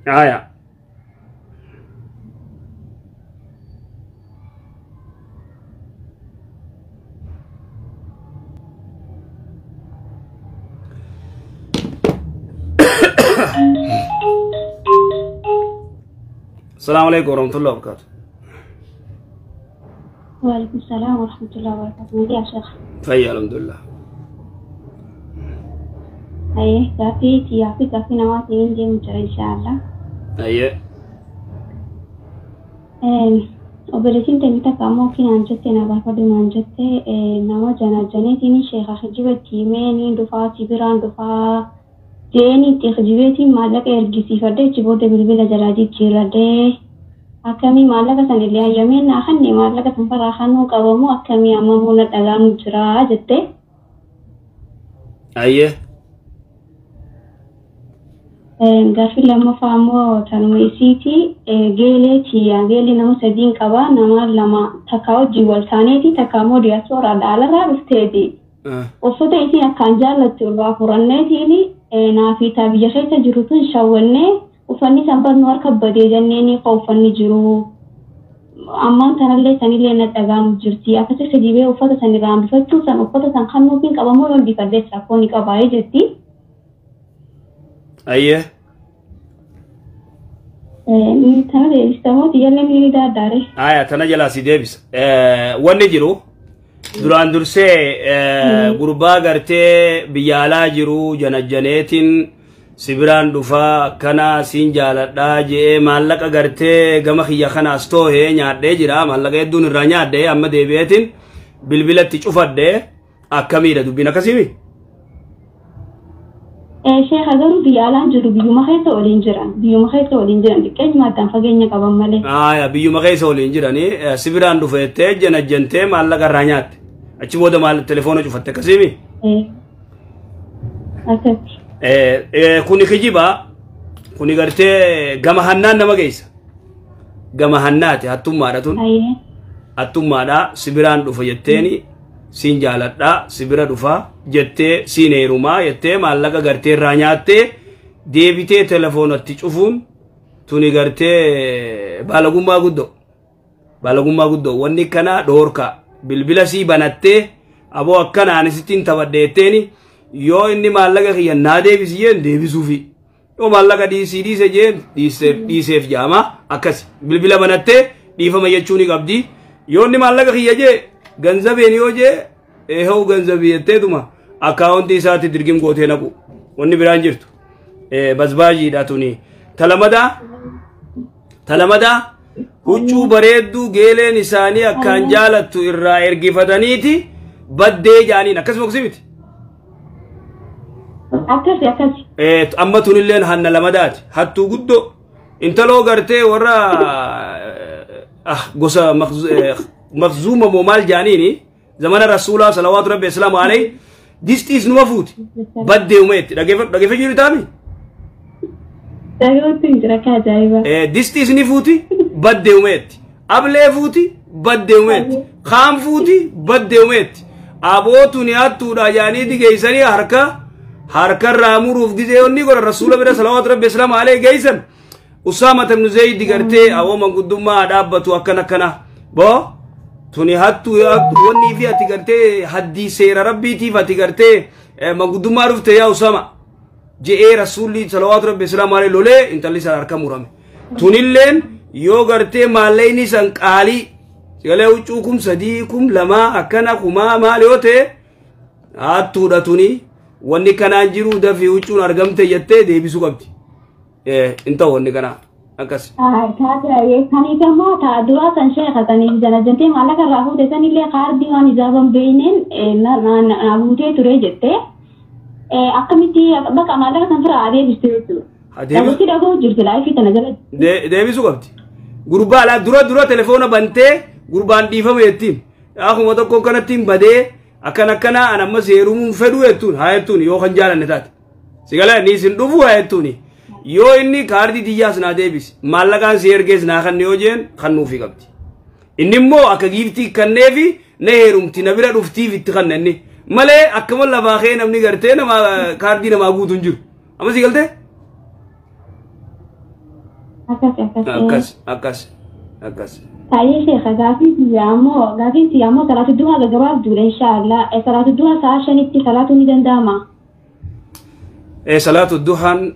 آية السلام عليكم ورحمة الله وبركاته. وعليكم السلام ورحمة الله وبركاته. يا شيخ فيا الحمد لله. أيه كافي نواتي عندي مجرى إن شاء الله. أيه وبلكن تنتا كامو كنا نجت نبافد نجت نما جناتي شيخ خجبة تيمين دفعة تبران دفعة جيني تخجبتي مالك إرجسي فده تبود بالبلا جلادي تيرده أكمي مالك سنليا يمين أخني مالك سنفر أخنو كوامو أكمي أمامونا تغام جرا جته. أيه Gaafi lammaffaa ammoo tanuma isiiti geelii nama sadiin qaba nama lama takka wajjin wal taaneeti takka ammoo diyaasooraadha alarraa dhufteeti. Uffata isiin akkaan jaallattu irraa furanneetiini naafiitaa biyya keessa jirutu shawwannee uffanni sanbarnu harka badee jenneeni koo uffanni jiru. Ammaan tanallee sanillee na dhagaamu jirti. Akkasii sadibee uffata sanirraa bifachuu san uffata san kan nuufiin qabamoo yoon bifaddees rakkoo ni qabaayee jetti. أيه تنا ديبستمو تيجي لي داري آية تنا جلاسي ديبس ونجرو duraan dursee gurbaa gartee biyyaalaa jiru janajjaneetiin sibiraan dhufaa kana siin jaaladhaa jee maallaqa gartee gama kiyya kanaas toohee nyaadhee jira maallaqa hedduun irraa nyaadhee amma deebi'eetiin bilbilatti cufadhee akkamiidha dubbiin akkasimi شيخ أقول بيالان جرو بيوم خيسة ولين جران بكج ما تنفع جيني كبار ماله بيوم خيسة ولين جراني سبيران دفعته جنجنته مالك الرانيات أشي مودا مال التليفون شوفته كسيمي أكيد كوني خجيبا كوني قرتي جماهنان نما جيسا جماهنات هاتوم ماراتون هاتوم مارا سبيران دفعتني siin jaaladha sibira dhufa jettee siin heerumaa jettee maallaqa gartee irraa nyaattee deebitee telefoonatti cufuun tuni gartee balagummaa guddoo wanni kana dhoorka bilbila sii banattee aboo akkanaan sittiin taphadheetteeni yoo inni maallaqa kiyya naa deebisi jeen deebisuufi yoo maallaqa dhiise jeen dhiiseef jaama akkasi bilbila banattee dhiifama jechuu ni qabdi yoo inni maallaqa kiyya jee ganzabeen yoo jee hoo ganzabii jetteetuma akkaawuntii isaatti dirgim gootee naqu wanni biraan jirtu basbaajiidha tuni talamadaa huccuu bareedduu geeleen isaanii akkaan jaalattu irraa ergifataniiti baddee jaaniin akkasuma kusimiti amma tunilleen hanna lamadaati hattuu guddoo intaloo gartee warra gosa مخزومة مومال جانيني زمان الرسول صلوات ربي السلام عليه ديستيس نوافوت بدي وميت دقيفة جيري تامي ديستيس نفوتي بدي وميت أبلي فوتي بدي وميت خام فوتي بدي وميت أبوتو نياتو راجاني دي جيساني حركة رامو دي زيوني قول الرسول بنا صلوات ربي السلام عليه جيسان أسامة بن زيد دي قرتي أو من قدوما دابتو أكنا بو tuni hattu wanni fi ati gartee haddii seera rabbiitiif ati gartee magudummaa dhufte yaa Usama je'ee rasuulli salawaatu rabbi islaamu alayhi lolee intalli san harka murame tunilleen yoo gartee maallayni san qaalii galee huccuu kum sadii kum lamaa akkana kumaa maal yoo ta'e hattuudha tuni wanni kanaan jiru dafii huccuun argamte jettee deebisuu qabdi inta wanni kanaa أكس. كاترا يكاني كمان تادوا تنشأ خطاني جنازتي مالك الراهو تساني اللي قار ديوان إجابة بينين نابوتة ترى جتة أكملتي بق مالك تنفر عادي بيستوي. هذا كده هو جرت لاي في تنازل. ده بيسوقتي. غربا لا درا تلفونه بنته غربان ديفهم يتيم. أخو ما تكون كنا تيم بدي أكنا أنا ما سيروم فدو يتون هاي يتون يو خنجار النتات. سيقلا نيسين دوبو هاي يتوني. yoo inni kaardii diyyaas naa deebis maallaqaan si ergees naa kanne yoo jeen kannuufi qabdi inni immoo akka giiftii kanneefi na heerumti na bira dhuftiif itti kannanni malee akkama lafaa kee namni gartee nama kaardii namaa guutu hin jiru amma si galtee أكس طيب شيخ غافي يامو صلاة الدوها جواب دول إن شاء الله صلاة الدوها ساعة شنتي صلاة ميدان داما صلاة الدوها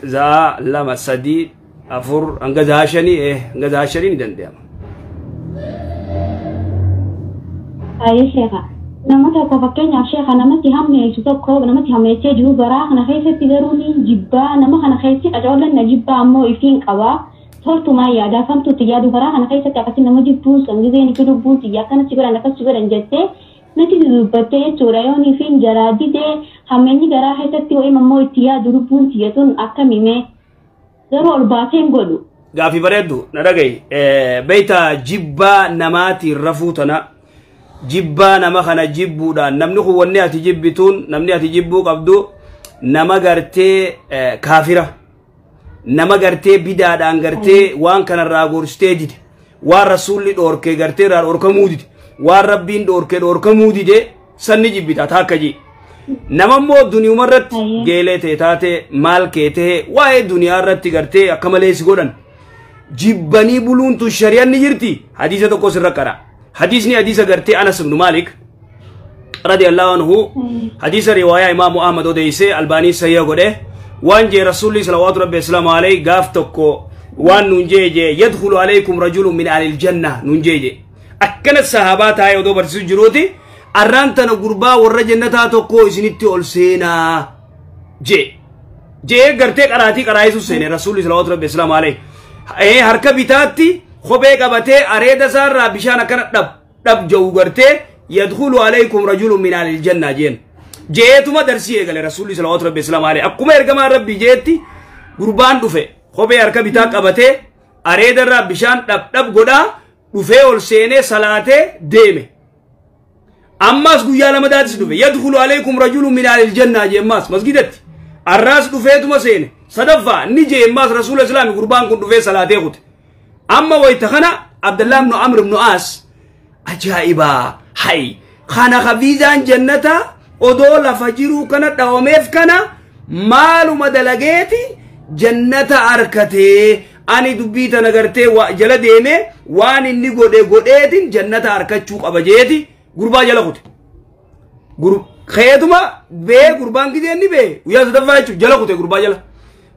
زا لما سدي أفور أنجزها شني أنجزها شني ميدان داما طيب شيخ نمت كفكين يا شيخ نمت هم يشوفك كوب نمت هم يتجهوا برا أنا خايفة تجروني جبا نما أنا خايفة أجعل لنا جبا أمو يفين كوا صرت ما يا فهمت تجادو برا أنا خايفة تأكل نما جبوس أنجزين كده بوس يا كان تجرا أنا كان تجرا نجتة نتي دبته توريوني فين جرادي ده همني جرا خايفة تيوي ممو يتيا دربون تياتون أكمل زرو الباتين قولوا غافي بردو نرجع بيتا جبا نماتي رفوتنا جبا نما خنا جبو دا نمني خو وني اتي جبتون نمني اتي جبو قبدو نما غرتي كافرة نما غرتي بدا دان غرتي وان كان راغور ستيدي وان رسول دوركي غرتي را اوركمودي وان ربين دوركمودي دي سني جبتا تاكجي نما مو دنيا مرت جيلته تاتي مال كيته واي دنيا رت غرتي اكمليس غودن جبني بلون تو شريعه نجرتي حديثه تو كسر كرا حديثني حديث غرتي أنس بن مالك رضي الله عنه حديث رواية إمام أحمد وديسي الباني سيئة قده وان جي رسول الله صلى الله عليه وسلم عليه غافتكو وان ننجي يدخل عليكم رجل من أهل الجنة ننجي أكن الصحابات هاي ودو برسو جروتي أرانتنا قربا والرجنة تاتوكو إسنتي ألسينا جي غرتي قراتي قرائسو سيني رسول الله صلى الله عليه وسلم عليه حركة بتاتي خبيك أبتة أريد سار بشان كنا دب جو غرتة يدخل عليكم رجل من أهل الجنة جين جيتو ما درسيه قال رسول الله صلى الله عليه وسلم عليه أكو ما يرجع ربي جيتي قربان دفع خبي أركب بتاعك أبتة أريد رب بشان دب غدا دفع والسنة صلاة ديمه أما سقيا لما دارس دفع يدخل عليكم رجل من أهل الجنة جين ماس مسجدت الراس دفع توما سنة صدفة نيجي ماس رسول الله صلى الله عليه وسلم قربان كن دفع صلاة يخد أما ويتخنا عبد الله بن عمرو بن عاص أجائبا حي خانا خفيزان جنتا أدول فجرو كنا دواميف كنا مالو مدلقيتي جنتا أركتي أني دبيتا نغرتي وجل ديمي وان إني قدين جنتا أركتشوك أبجيتي قربا جلقوت خياتما بي قربان كديني بي ويا صدفايتشو جلقوت قربا جلق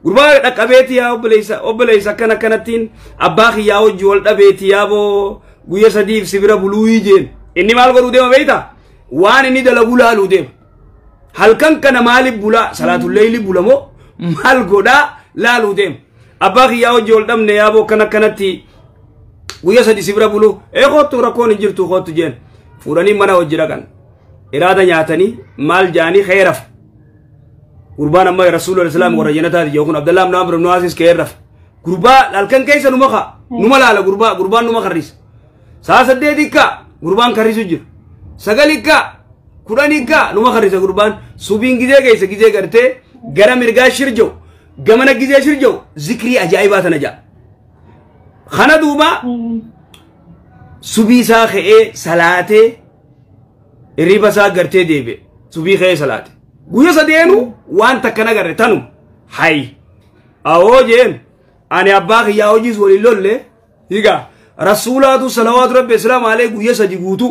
غربا دقبيتي يا اوبليسا كانتين اباخي يا وجول دبيتي يا بو غويا صديف سبيرا بلوي جين اني مال غرو ديما بيتا وان اني دلغولا لو ديم هل كان مال بولا صلاه الليل بولمو مال غودا لا لو ديم اباخي يا وجول دم يا بو كانتي غويا صديف سبيرا بلو اي خوتو ركون جيرتو خوتو جين فوراني منا وجراغان اراده نياتني مال جاني خيرف قربان أما رسول الله صلى الله عليه وسلم ورجنته يكون عبد الله بن عمرو بن عاص كيرف قربا لكن كيس نمخا نملا على قربان نمخ الرئيس ساسدي ديكا قربان كريس وجر سجليكا كورانيكا نمخ الرئيس قربان سوبين جزء كيس جزء كرته غرام مرجع شرجو غمنا جزء شرجو ذكري أجايبات نجا خنا دوبا سوبي ساخه صلاته ريبا سا كرته ديبه سوبي خه صلاته غويا سدينو وان تكنا غرتانو هاي اوجين اني اباخ يا اوجيز ولي لوله يغا رسولات صلوات ربي السلام عليه غويا سديغوتو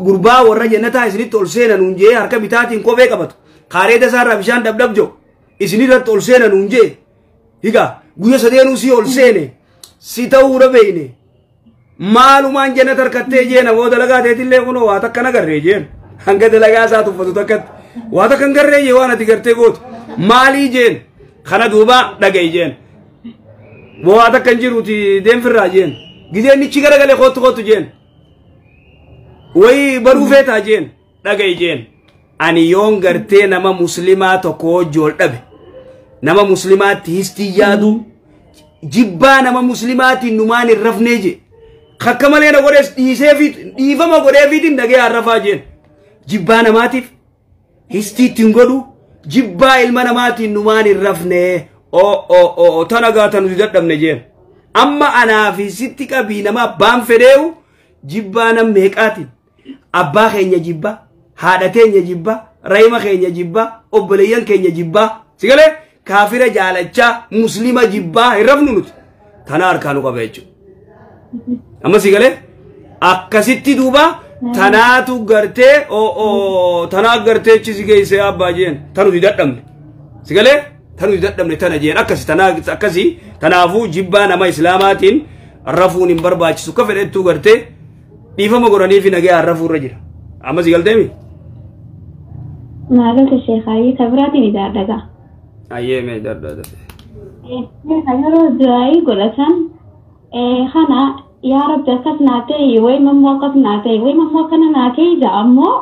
غربا ورا جنتا اسني تولسينا نونجي هركا بتاتين كوبي قبط خاريده سار بشان دبدب جو اسني تولسينا نونجي يغا غويا سدينو سي اولسينه سيتاو ربيني معلومان جنتر كتي جينا ودلغا ديتله كنو واتا كنا غريجين هنگد لگا ساتو فتو تکت واتا کنگر رہی ہے وانا تکرتے گوت مالی جین خانا دوبا دگئی جین وہ واتا کنجر ہوتی دیم فر را جین گیدے نیچی کرا گلے خوت جین وہی بروفے تا جین دگئی جین ani yoon gartee nama muslimaa tokko jool dhabe nama muslimaatti histi yaadu jibbaa nama muslimaatiin numaan hin rafnee je akka malee na godhees dhiifama godheefiitiin dhagee harrafaa jeen jibbaa namaatiif histiittiin godhu jibbaa ilma namaatiin numaan hin rafnee tana gaata nuti dadhabne jeen amma anaa fi sitti qabii nama abbaan fedheewu jibbaa nam meeqaatiin abbaa keenya jibbaa haadha teenya jibbaa rayma keenya jibbaa obboleeyyan keenya jibbaa sigale kaafira jaalacha muslima jibbaa hirrafnu nuti tana harkaanu qaba jechuudha amma si galee akkasitti duuba tanaatu gartee tanaa gartee chisi geesse abbaa jeen tanu dadhabne si galee tanu dadhabne tana jeen akkasi tanaafuu jibbaa nama islaamaatiin rafuun hin barbaachisu ka fedhettuu gartee dhiifama godhanii fi nagee arrafuu irra jira amma si galteemi maalota sheekhaayii kabiraatiin ijaardaga ayyee mee ijaardada yeroo du'aayii godhatan kana yaa rabbi akkas naa ta'e way mammoo akkas naa ta'e way mammoo akkana naa ta'e ija ammoo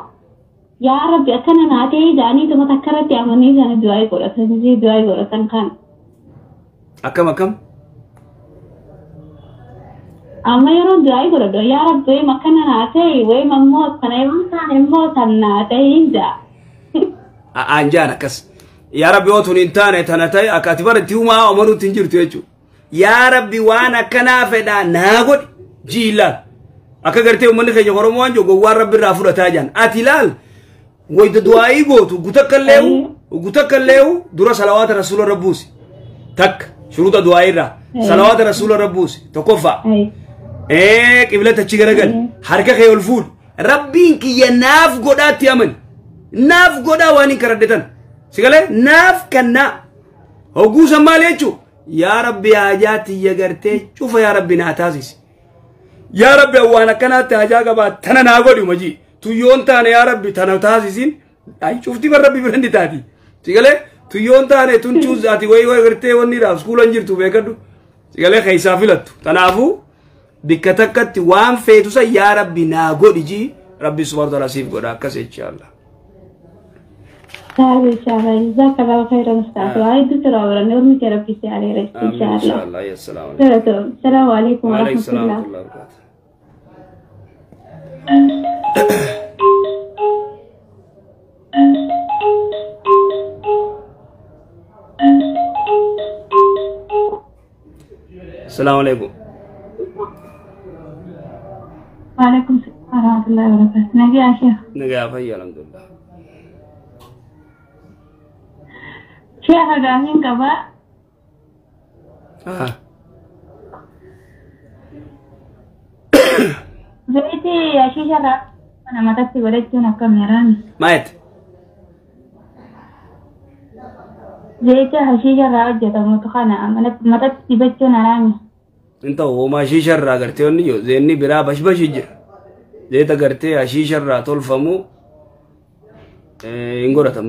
yaa rabbi akkana naa ta'e ijaanii tuma takkarratti amanii sana du'aayii godhatan kan akkam amma yeroo du'aayii godhadhu yaa rabbi way akkana naa ta'e way mammoo akkana yoo ta'an immoo tan naa ta'e ija anjaan akkas yaa rabbi otun hin taane tana ta'e akka ati baratti humaa amanuutti hin jirtu jechuudha yaa rabbi waan akkanaa fedhaa naa godhi jiilaal akka gartee uummanni keenya Oromoo waan jogo waan rabbi irraa fudhataa jaan ati laal wayda du'aayii gootu gutakkalleewu dura salawaata rasuula rabbuusi takka shuruuta du'aayii irraa salawaata rasuula rabbuusi tokkoffaa qiblata achi garagal harka kee ol fuudh rabbiin kiyya naaf godhaatti amani naaf godhaa waan hin karaddetan sigalee naaf kannaa hogguusan maal jechuu yaa rabbi haajaatti iyya gartee cufa yaa rabbi naa taasisi yaa rabbi waan akkanaatti haajaa qabaa tana naa godhi majii tuyyoon taane yaa rabbi tana taasisin ay cufti bar rabbi birandi taati sigalee tuyyoon taane tun cuuzaati way gartee wanni raaf skuulan jirtu beekadhu sigalee keessaa filattu tanaafuu bikka takkatti waan feetusa yaa rabbi naa godhi jii rabbi subhaanahu wa ta'aala siif godha akkas inshallah إن شاء الله جزاك الله خيرا أستاذ وعيد دكتور أولا نورمي ربي سعلي رشد إن شاء الله. إن شاء الله يا السلام عليكم. السلام عليكم ورحمة الله وبركاته. السلام عليكم. وعليكم السلام ورحمة الله وبركاته. نجي يا شيخ. نجي يا فيا الحمد لله. شيخ أجاهين كبا. زيتي يا شيخ أنا ما تكتب ولدتنا كاميران. مايت. زيتي حشيشة راجع تموتخانا ما تكتب ولدتنا رامي. انت هو ما شيشة را قرتي ونيو زيني برا بش يجر. زيتا قرتي حشيشة را تولفمو إنغورة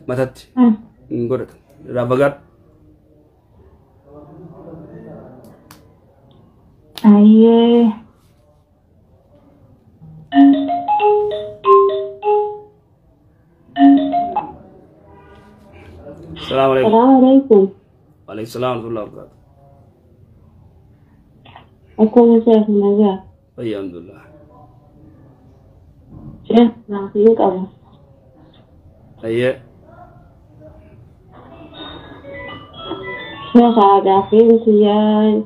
متت. إنغورة. Rabagat. Aye. Assalamualaikum. Assalamualaikum. Waalaikumsalam warahmatullahi wabarakatuh. Aku Syekh Naga. Alhamdulillah. Syekh, langsung kamu. Iya. Syekh ada sih ya,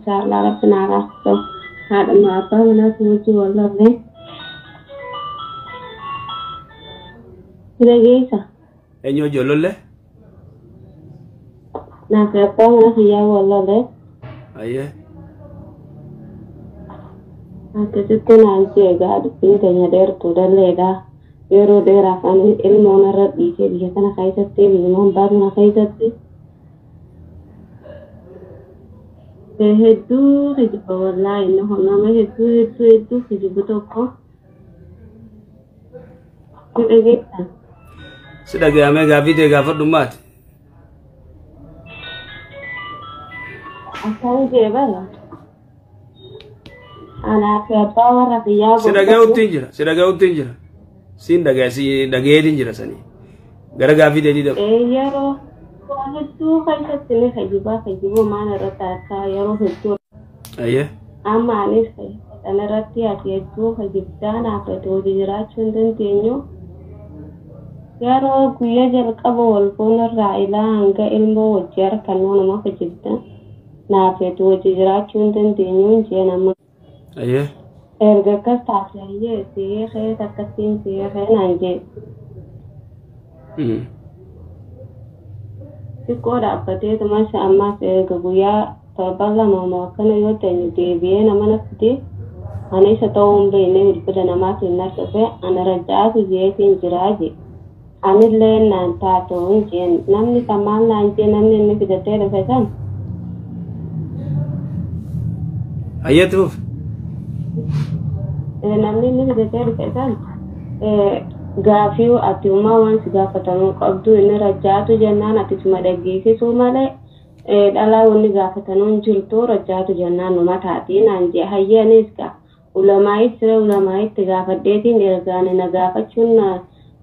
salah penaras tuh. Ada apa mana semua jualan nih? Sudah bisa. Enyo jualan le? Nah, siapa mana sih ya jualan deh? Iya. Aku itu nanti agak pinternya dari tuh dan leda. Yoro daerah kan ilmu narat di sini dia kan kayak seperti ilmu baru nak kayak seperti. Hedu hidup wallahi no nama hedu hidup toko. Kita. Sudah game gavi de gafar dumat. Asal je bala. Anak siapa orang dia? Sudah gau tinjira. Sin daga si daga tinjira sani. Gara gavi de di. Yaro. Itu kan setelah hidup mana rata yaro itu. Ayah. Ama anis kai. Karena rati hati itu hidup dan apa itu diracun dan tenyo. Yaro kuya jar kabul punar raila angka ilmu wajar kanon nama hidup. Nah apa itu diracun dan tenyo nama. Ayah. Erga kas tak lagi sih saya tak kesin sih saya nanti. xiqqoo dhaabbatee tumas ammas guyyaa torban lama moo akkana yoo ta'e deebi'ee nama nafti ana isa ta'uu hin beekne bilbila namaatiin narsafe ana rajjaatu jeetiin jiraa je anillee naan taatoo hin jeen namni samaan naan jee namni inni fidatee dhufe san Ayyatuuf. namni inni fidatee dhufe san gaafii ati uumaa waan si gaafatanuu qabdu inni rajjaatu jennaan ati suma dhaggeessisuu malee dhalaa wanni gaafatanuu hin jirtu rajjaatu jennaan numa taatii naan jee hayyeenis gaa ulamaayis siree ulamaayitti gaafadheetiin ergaane na gaafachuun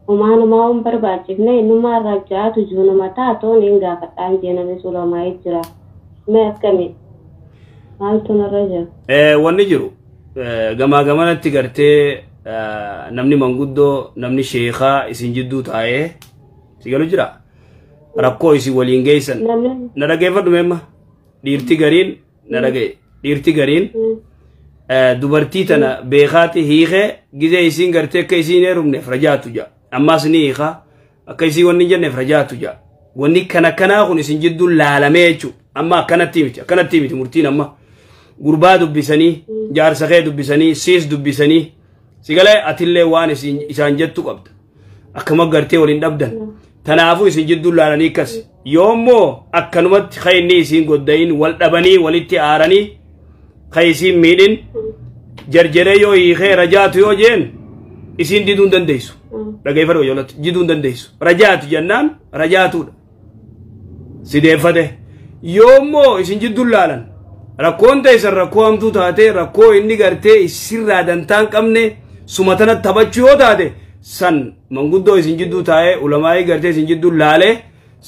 humaanumaa hin barbaachifne innumaa rajjaatu juunuma taatoon hin gaafadhaan jeenanis ulamaayis jira mee akkami maaltu narra jira. Wanni jiru gamaa gamanatti gartee namni manguddoo namni sheekaa isin jidduu taa'ee si galu jira rakkoo isin waliin geessan na dhageeffadhu meemma dhiirti gariin na dhagaye dhiirti gariin dubartii tana beekaati hiikee gizee isin gartee akka isin heerumneef rajaatu jira ammaas ni hiikaa akka isin wanni jenneef rajaatu jira wanni kanaa kun isin jidduu laalamee jechuudha amma akkanatti miti murtiin amma gurbaa dubbisanii jaarsa kee dubbisanii siis dubbisanii sigale atillee waan isaan jettu qabda akkama gartee waliin dhabdan tanaafu isin jidduu laalanii kas yoommoo akkanumatti khayni isin goddayin wal dhabanii walitti aaranii khaysiin miidhin jarjere yoo hiikee rajaatu yoo jeen isin diduun dandeessu dhageeffadhu yoolatti diduun dandeessu rajaatu jennaan rajaatuudha sideeffate yoommoo isin jidduu laalan rakkoon teessan rakkoo hamtuu taate rakkoo inni gartee isirraa dantaan qabne sumatana taphachuu yoo taate san manguddoo isin jidduu taa'ee ulamaa'ii gartee isin jidduu laalee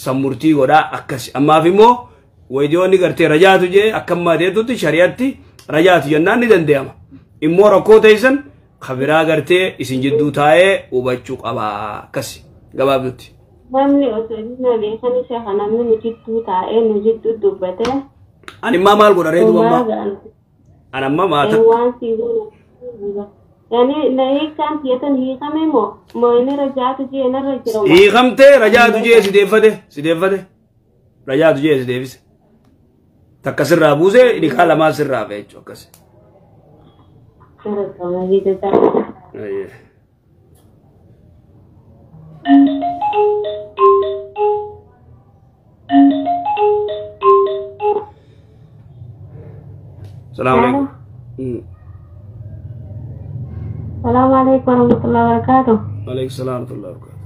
san murtii godhaa akkasi ammaaf immoo waydiyoonni gartee rajaatu jee akkammaa teetutti shari'atti rajaatu jennaan ni danda'ama immoo rakkoo teessan kabiraa gartee isin jidduu taa'ee hubachuu qabaa akkasi gabaabdutti. Namni osoo inni beekan isa kan namni nu jidduu taa'ee nu jidduu dubbate. Ani maal godha reetu mammaa? Ani amma maata. Waan si godha. Yani na hiikaan tiyatan hiikame moo inni rajaatu jee narra jira. Hiikamtee rajaatu jee sideeffate. Rajaatu jee sideeffise. Takka sirraa buusee dhiqaa lamaa sirraa fe'e jechuudha akkasi. Assalamualaikum. Assalamualaikum warahmatullahi wabarakatuh. Waalaikumsalam warahmatullahi wabarakatuh.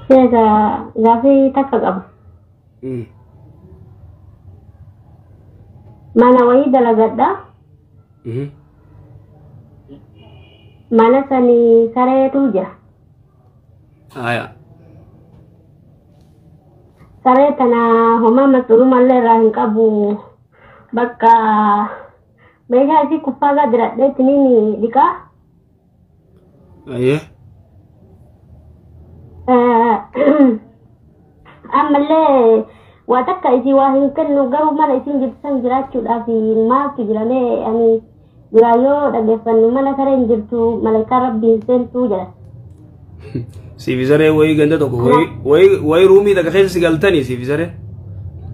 Saya gaafii takka qaba. Mana wayii dalagadha. Mana sani sareetu jira. Aya. Saree tana homaa mas'uulumallee irraa hin qabu bakka meeshaa isii kuffaagaa diradheetti ni dhiqaa. Ayyee. Ammallee waa takka isii waa hin kennu garuu mana isin jirtan jiraachuudhaaf maaltu jiramee ani jiraa yoo dhageeffannu mana saree hin jirtu malaayikaa rabbiin seentuu jedha. Siifisaree wayii ganda tokko wayii ruumii takka keessa si galtanii siifisaree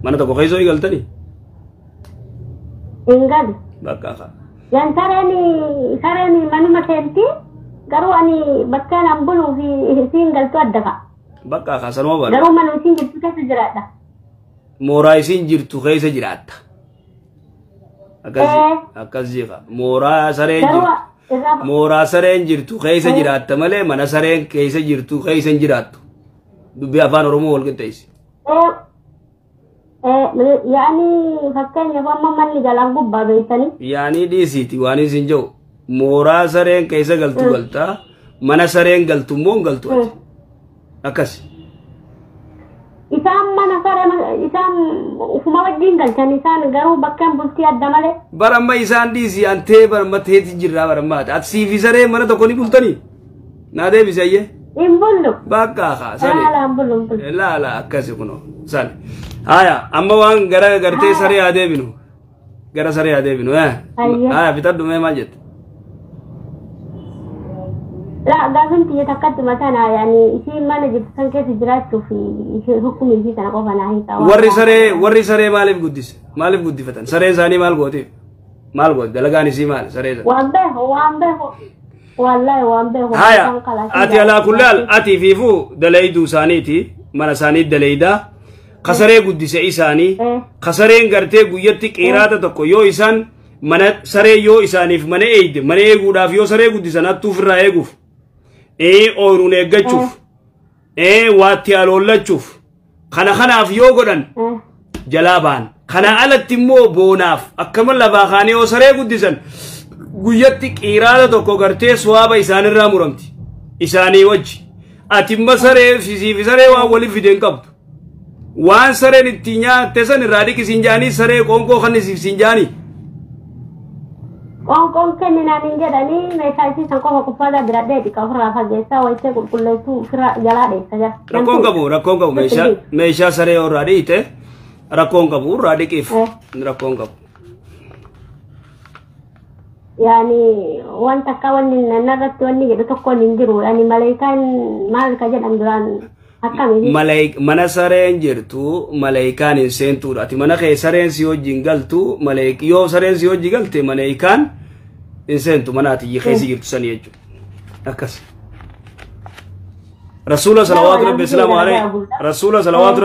mana tokko keessa wayii galtanii. Hin galu. Bakka kaa. Yan sareen manuma seenti garuu ani bakka nan buluu fi isin galtu adda fa'a. Bakka kaa sanuma bara. Garuu mana isin jirtu keessa jiraadha. Mooraa isin jirtu keessa jiraatta. Akkas jeeqa mooraa sareen jirtu. Mooraa sareen jirtu keessa jiraatta malee mana sareen keessa jirtu keessa hin jiraattu. Dubbii afaan Oromoo wal qixxeessi. Yaani fakkeenyaaf amma manni jalaan gubbaa beektanii. Yaani dhiisiiti waan isin jiru mooraa sareen keessa galtu galtaa mana sareen galtu immoo hin galtu ati. Akkasi. Isaan mana saree isaan ufuma wajjin galchan isaan garuu bakkaan bultii adda malee. Baramma isaan dhiisi antee baramma teeti jirraa barammaati. Ati siifi saree mana tokko ni bultanii? Naa deebisi ayyee? Hin bullu. Bakka haa sani. Laalaan bullu hin bullu. Laala akkasi kunoo sani. Haya amma waan gara gartee saree haa deebinu. Gara saree haa deebinu. Haya bitadhu mee maal jette? لا قافن تي تقدم مثلا يعني شيء ما نجيب سنكة تجرات في حكم في سنة قفنا هي وري سري مالف قدي فتن سري زاني مال قوتي مال قوت دلقاني سي مال سري زاني وانبه والله وانبه هيا أتي على كل حال أتي فيفو دليدو سانيتي من سانيت دليدا خسري قدي سي ساني خسرين قرتي قيتك إرادة تكو يو إسان من سري يو إسانيف من إيد من إيقو داف يو سري قدي سنات توفر رأيقوف أورون إيقاتشوف واتي ألولاتشوف خنا في يو قدن جلابان خنا على التمو بوناف أكمل لباخاني وسري قدي سن قيتك إرادة تكو قرتي سواب إسان الرامورمتي إساني وجه أتم سري في سري وأولي في دين قبض وان سري نتينيا تسن رادي كسينجاني سري كونكو خاني سينجاني كون كننا نينجداني ميسايسي سانكو كفادا برادي كفرا فاجيسا ويسه كلتو فرا جلادي سجا ركون كبو ميشا سري اور رادي ته ركون كبو رادي كيف ركون كبو يعني وانت كون نرت وني جدو تكون نجرو يعني ملائكان مال كجد اندران mana sareen jirtu malaayikaan hin seentuudha ati mana kee sareen si wajjin galtu yoo sareen si wajji galte malaayikaan hin seentu mana ati keessa jirtu san jechuudha akkas rasuula salawaatu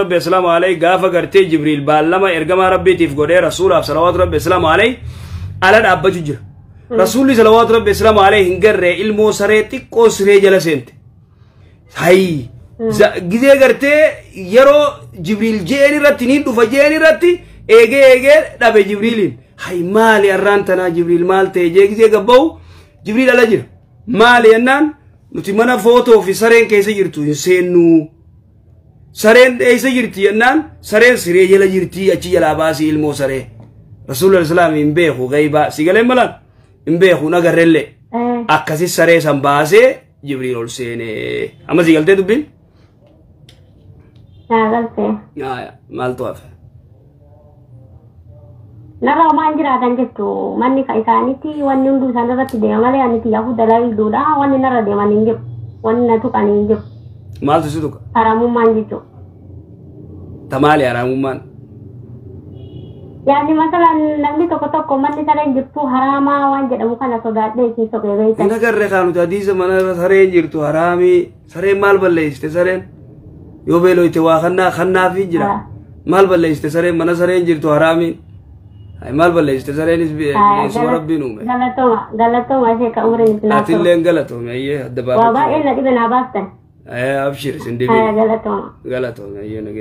rabbi islaamu alayhi gaafa gartee jibriil baallama ergamaa rabbiitiif godhee rasuulaaf salawaatu rabbi islaamu alayhi ala dhaabbatu jira rasuulli salawaatu rabbi islaamu alayhi hin garree ilmoo saree xiqqoo siree jala seente hayi gizee gartee yeroo jibriil jeeni irratti niin dhufa jeeni irratti eegee dhabe jibriiliin hay maali arraan tanaa jibriil maal ta'e jee gizee gabbaa'u jibriil ala jira maali yennaan nuti mana footoo fi sareen keessa jirtu hin seennu sareen eessa jirti yennaan sareen siree jala jirti achi jalaa baasii ilmoo saree rasuulul islaam hin beeku gaybaa si galeen malaan hin beeku nagarrellee akkasi saree san baasee jibriil ol seene amma si galtee dubbiin maal tu'aaf narra homaan jiraatan jettu manni ka isaanitti wanni hunduu isaan irratti deema malee aniti yaafuu dalaayiidhuudha wanni narra deeman hin jiru wanni na tuqan hin jiru maaltu si tuqa haramummaan jechu tamaali haramummaan yaani masalan namni tokko manni sareen jirtu haramaa waan jedhamu kana sodaadhee isin soqee beeytan hin agarre kaanuti hadiisa mana sareen jirtu haraamii sareen maal balleessite sareen yoo beeloyte waa kannaa fi jira maal balleessite sareen mana sareen jirtu haraamiin maal balleessite sareenis bineensuma rabbiin uume galatoma ishee ka umriin isin atilleen galatoome ayyee adda baafate waa baay'ee na dhibe naa baaftan abshir isin dhibe galatoma ayyee